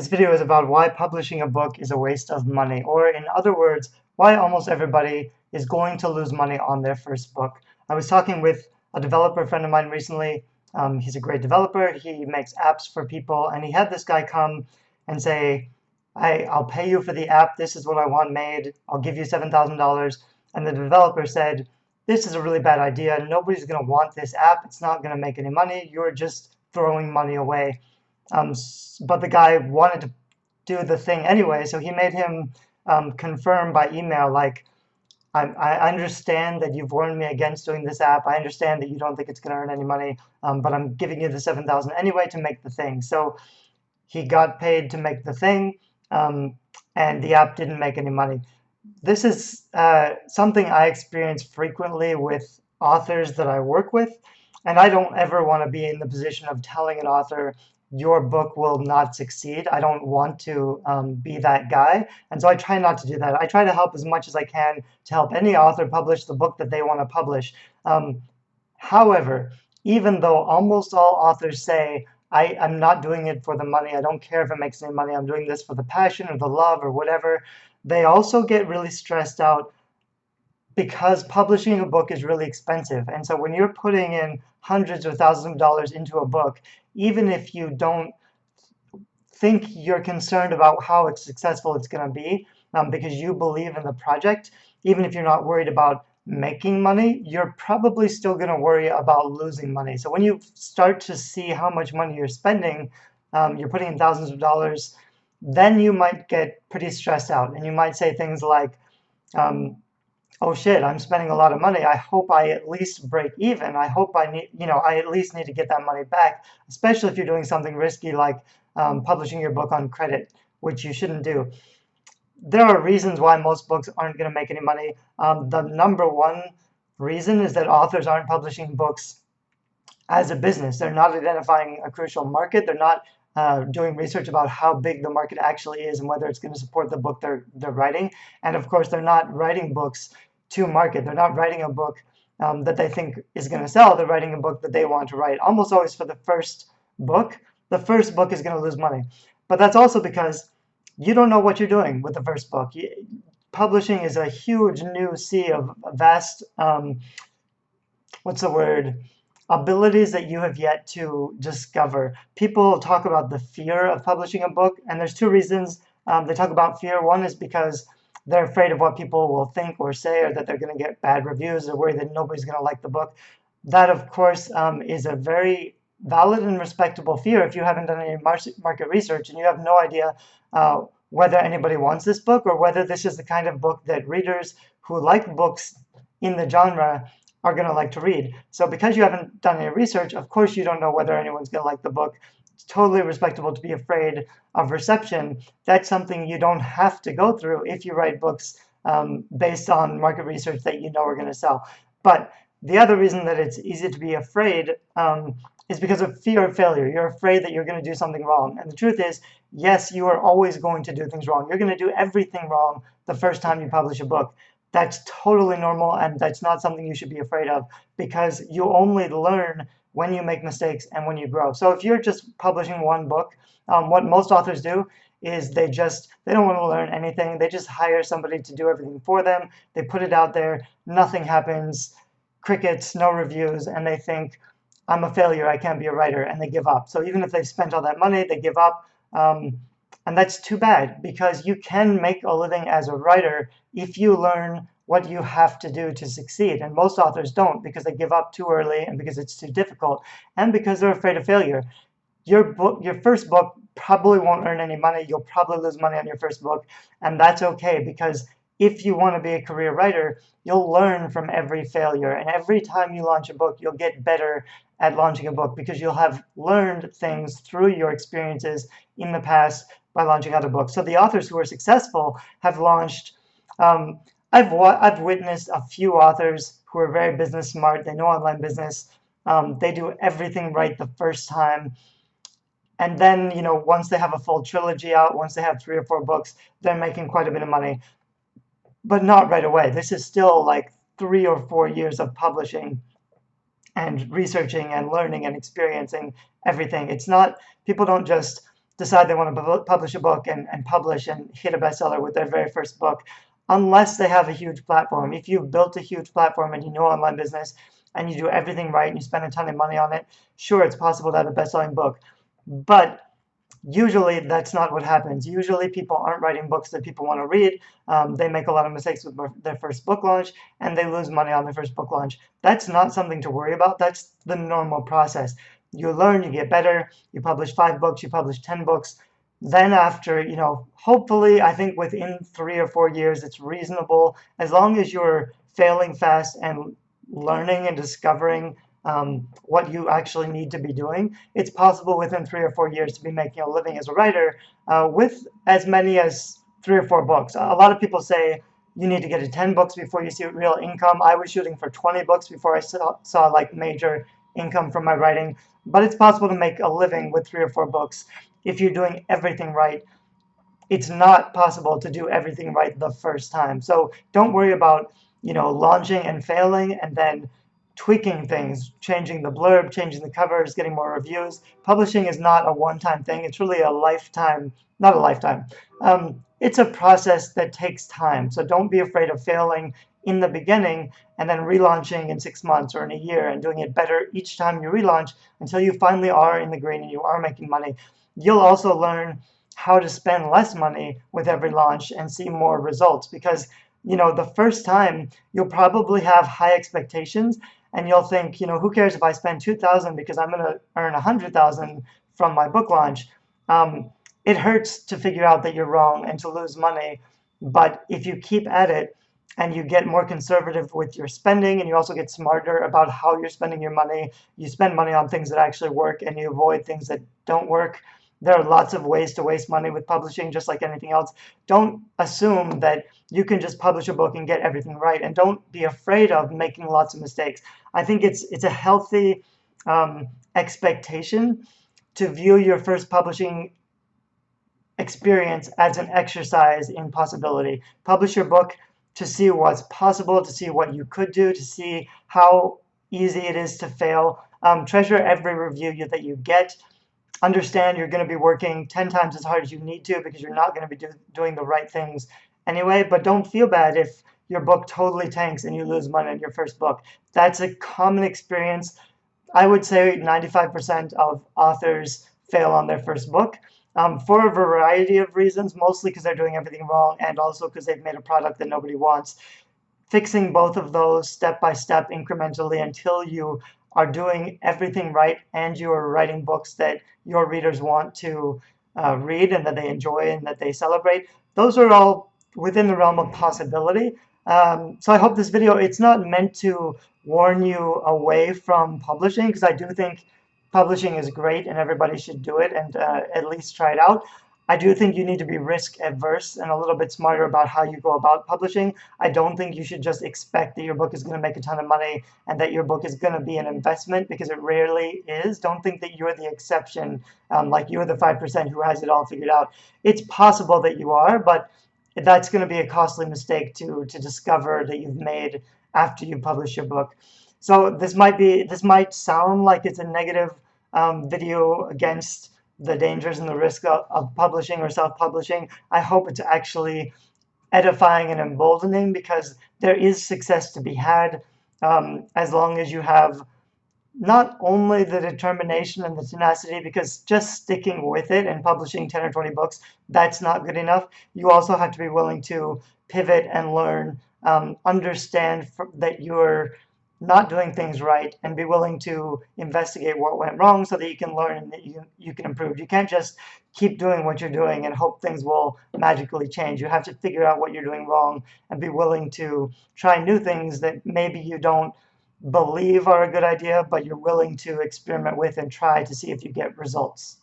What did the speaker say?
This video is about why publishing a book is a waste of money, or in other words, why almost everybody is going to lose money on their first book. I was talking with a developer friend of mine recently. He's a great developer. He makes apps for people, and he had this guy come and say, I'll pay you for the app. This is what I want made. I'll give you $7,000. And the developer said, this is a really bad idea. Nobody's going to want this app. It's not going to make any money. You're just throwing money away. But the guy wanted to do the thing anyway, so he made him confirm by email, like, I understand that you've warned me against doing this app. I understand that you don't think it's going to earn any money, but I'm giving you the 7,000 anyway to make the thing. So he got paid to make the thing, and the app didn't make any money. This is something I experience frequently with authors that I work with, and I don't ever want to be in the position of telling an author, your book will not succeed. I don't want to be that guy, and so I try not to do that. I try to help as much as I can to help any author publish the book that they want to publish. However, even though almost all authors say, I'm not doing it for the money, I don't care if it makes any money, I'm doing this for the passion or the love or whatever, they also get really stressed out because publishing a book is really expensive. And so when you're putting in hundreds or thousands of dollars into a book, even if you don't think you're concerned about how successful it's going to be, because you believe in the project, even if you're not worried about making money, you're probably still going to worry about losing money. So when you start to see how much money you're spending, you're putting in thousands of dollars, then you might get pretty stressed out. And you might say things like, oh shit, I'm spending a lot of money. I hope I at least break even. I hope I at least need to get that money back, especially if you're doing something risky like publishing your book on credit, which you shouldn't do. There are reasons why most books aren't going to make any money. The number one reason is that authors aren't publishing books as a business. They're not identifying a crucial market. They're not doing research about how big the market actually is and whether it's going to support the book they're writing. And of course, they're not writing books to market. They're not writing a book that they think is going to sell. They're writing a book that they want to write. Almost always for the first book is going to lose money. But that's also because you don't know what you're doing with the first book. Publishing is a huge new sea of vast, abilities that you have yet to discover. People talk about the fear of publishing a book, and there's two reasons they talk about fear. One is because they're afraid of what people will think or say, or that they're going to get bad reviews. They're worried that nobody's going to like the book. That, of course, is a very valid and respectable fear if you haven't done any market research and you have no idea whether anybody wants this book or whether this is the kind of book that readers who like books in the genre are going to like to read. So because you haven't done any research, of course you don't know whether anyone's going to like the book. It's totally respectable to be afraid of reception. That's something you don't have to go through if you write books based on market research that you know are going to sell. But the other reason that it's easy to be afraid is because of fear of failure. You're afraid that you're going to do something wrong. And the truth is, yes, you are always going to do things wrong. You're going to do everything wrong the first time you publish a book. That's totally normal, and that's not something you should be afraid of, because you only learn when you make mistakes and when you grow. So if you're just publishing one book, what most authors do is they don't want to learn anything. They just hire somebody to do everything for them. They put it out there, nothing happens, crickets, no reviews, and they think, I'm a failure, I can't be a writer, and they give up. So even if they've spent all that money, they give up. And that's too bad, because you can make a living as a writer if you learn what you have to do to succeed. And most authors don't, because they give up too early and because it's too difficult and because they're afraid of failure. Your first book probably won't earn any money. You'll probably lose money on your first book, and that's okay, because if you want to be a career writer, you'll learn from every failure. And every time you launch a book, you'll get better at launching a book because you'll have learned things through your experiences in the past by launching other books. So the authors who are successful have launched, I've witnessed a few authors who are very business smart. They know online business. They do everything right the first time. And then, once they have a full trilogy out, once they have 3 or 4 books, they're making quite a bit of money. But not right away. This is still like 3 or 4 years of publishing and researching and learning and experiencing everything. It's not, people don't just decide they want to publish a book and publish and hit a bestseller with their very first book, unless they have a huge platform. If you've built a huge platform and you know online business and you do everything right and you spend a ton of money on it, sure, it's possible to have a best-selling book. But usually that's not what happens. Usually people aren't writing books that people want to read. They make a lot of mistakes with their first book launch, and they lose money on their first book launch. That's not something to worry about. That's the normal process. You learn, you get better, you publish 5 books, you publish 10 books. Then after, hopefully, I think within 3 or 4 years, it's reasonable, as long as you're failing fast and learning and discovering what you actually need to be doing. It's possible within 3 or 4 years to be making a living as a writer with as many as 3 or 4 books. A lot of people say you need to get to 10 books before you see real income. I was shooting for 20 books before I saw like major income from my writing, but it's possible to make a living with 3 or 4 books if you're doing everything right. It's not possible to do everything right the first time. So don't worry about, launching and failing and then tweaking things, changing the blurb, changing the covers, getting more reviews. Publishing is not a one-time thing. It's really a lifetime, not a lifetime. It's a process that takes time. So don't be afraid of failing in the beginning and then relaunching in 6 months or in a year and doing it better each time you relaunch until you finally are in the green and you are making money. You'll also learn how to spend less money with every launch and see more results because, the first time you'll probably have high expectations and you'll think, who cares if I spend $2,000 because I'm going to earn $100,000 from my book launch. It hurts to figure out that you're wrong and to lose money, but if you keep at it and you get more conservative with your spending and you also get smarter about how you're spending your money, you spend money on things that actually work and you avoid things that don't work. There are lots of ways to waste money with publishing, just like anything else. Don't assume that you can just publish a book and get everything right, and don't be afraid of making lots of mistakes. I think it's a healthy expectation to view your first publishing experience as an exercise in possibility. Publish your book to see what's possible, to see what you could do, to see how easy it is to fail. Treasure every review that you get. Understand you're going to be working 10 times as hard as you need to because you're not going to be doing the right things anyway, but don't feel bad if your book totally tanks and you lose money on your first book. That's a common experience. I would say 95% of authors fail on their first book for a variety of reasons, mostly because they're doing everything wrong and also because they've made a product that nobody wants. Fixing both of those step by step incrementally until you are doing everything right and you're writing books that your readers want to read and that they enjoy and that they celebrate. Those are all within the realm of possibility. So I hope this video, it's not meant to warn you away from publishing, because I do think publishing is great and everybody should do it and at least try it out. I do think you need to be risk adverse and a little bit smarter about how you go about publishing. I don't think you should just expect that your book is going to make a ton of money and that your book is going to be an investment, because it rarely is. Don't think that you're the exception, like you're the 5% who has it all figured out. It's possible that you are, but that's going to be a costly mistake to discover that you've made after you publish your book. So this might sound like it's a negative video against the dangers and the risk of publishing or self-publishing. I hope it's actually edifying and emboldening, because there is success to be had as long as you have not only the determination and the tenacity, because just sticking with it and publishing 10 or 20 books, that's not good enough. You also have to be willing to pivot and learn, understand that you're not doing things right, and be willing to investigate what went wrong so that you can learn and that you can improve. You can't just keep doing what you're doing and hope things will magically change. You have to figure out what you're doing wrong and be willing to try new things that maybe you don't believe are a good idea, but you're willing to experiment with and try to see if you get results.